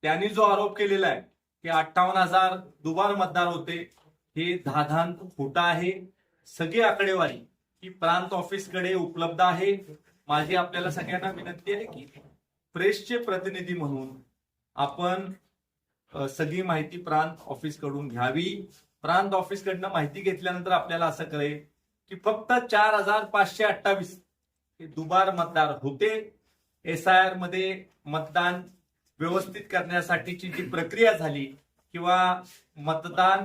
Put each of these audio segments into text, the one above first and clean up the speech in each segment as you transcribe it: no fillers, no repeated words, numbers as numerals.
त्यांनी जो आरोप केलेला आहे की 58,000 दुबार मतदार होते, हे धाधांत खोटा आहे. सगळी आकडेवारी ही प्रांत ऑफिसकडे उपलब्ध आहे. माझी आपल्याला सगळ्यांना विनंती आहे की प्रेसचे प्रतिनिधी म्हणून आपण सगळी माहिती प्रांत ऑफिस कडून घ्यावी. प्रांत ऑफिस कडनं माहिती घेतल्यानंतर आपल्याला असं कळेल की फक्त 4,528 हे दुबार मतदार होते. SIR मध्ये मतदान व्यवस्थित करण्यासाठीची जी प्रक्रिया झाली किंवा मतदान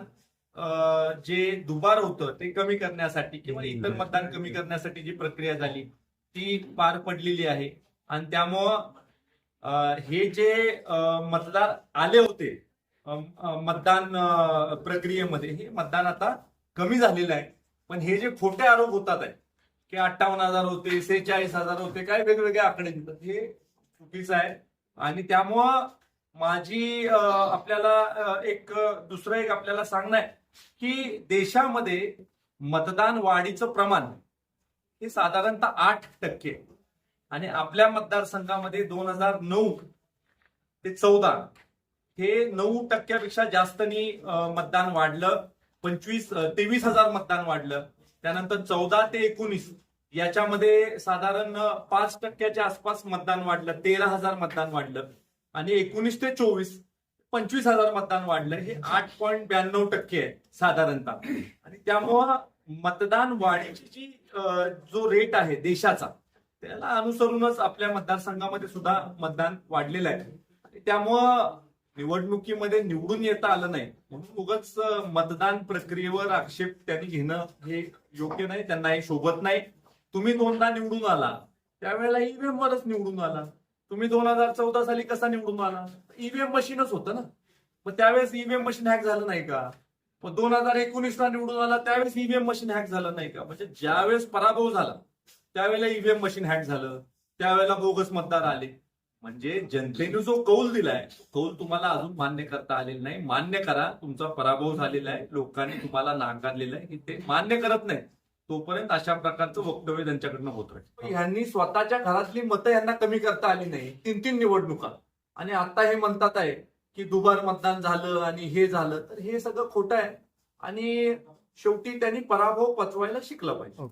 जे दुबार होतं ते कमी करण्यासाठी किंवा इतर मतदान कमी करण्यासाठी जी प्रक्रिया झाली ती पार पडलेली आहे. आणि त्यामुळं हे जे मतदार आले होते मतदान प्रक्रियेमध्ये, हे मतदान आता कमी झालेलं आहे. पण हे जे खोटे आरोप होतात आहे की 58,000 होते, 46,000 होते, काय वेगवेगळे आकडे देतात, हे चुकीचं आहे. आणि त्यामुळं माझी आपल्याला दुसरं एक आपल्याला सांगणं आहे की देशामध्ये मतदान वाढीचं प्रमाण हे साधारणतः 8% आणि आपल्या मतदारसंघामध्ये 2009 ते 14 हे 9% जास्तनी मतदान वाढलं. 23,000 मतदान वाढलं. त्यानंतर 14 ते 19 याच्यामध्ये साधारण 5% आसपास मतदान वाढलं. 13,000 मतदान वाढलं. आणि 19 ते 24 25,000 मतदान वाढलं. हे 8.92% आहे साधारणतः. आणि त्यामुळं मतदान वाढीची जी जो रेट आहे देशाचा, त्याला अनुसरूनच आपल्या मतदारसंघामध्ये सुद्धा मतदान वाढलेलं आहे. आणि त्यामुळं निवडणुकीमध्ये निवडून येता आलं नाही म्हणून उगाच मतदान प्रक्रियेवर आक्षेप त्यांनी घेणं हे योग्य नाही. त्यांना हे शोभत नाही. तुम्ही 2दा निवडून आला त्यावेळेला ईव्हीएम वरच निवडून आला. तुम्ही 2014 साली कसा निवडून आला? ईव्हीएम मशीनच होतं ना. मग त्यावेळेस ईव्हीएम मशीन हॅक झालं नाही का? मग 2019 ला निवडून आला त्यावेळेस ईव्हीएम मशीन हॅक झालं नाही का? म्हणजे ज्यावेळेस पराभव झाला त्यावेळेला ईव्हीएम मशीन हॅक झालं, त्यावेळेला बोगस मतदार आले. म्हणजे जनतेने जो कौल दिलाय कौल तुम्हाला अजून मान्य करता आलेला नाही. मान्य करा, तुमचा पराभव झालेला आहे, लोकांनी तुम्हाला नाकारलेलं आहे. ते मान्य करत नाही तोपर्यंत अशा प्रकारचं वक्तव्य त्यांच्याकडनं होत राहील. यांनी स्वतःच्या घरातली मतं यांना कमी करता आली नाही 3 निवडणुका. आणि आता हे म्हणतात आहे की दुबार मतदान झालं आणि हे झालं, तर हे सगळं खोटं आहे. आणि शेवटी त्यांनी पराभव पचवायला शिकलं पाहिजे.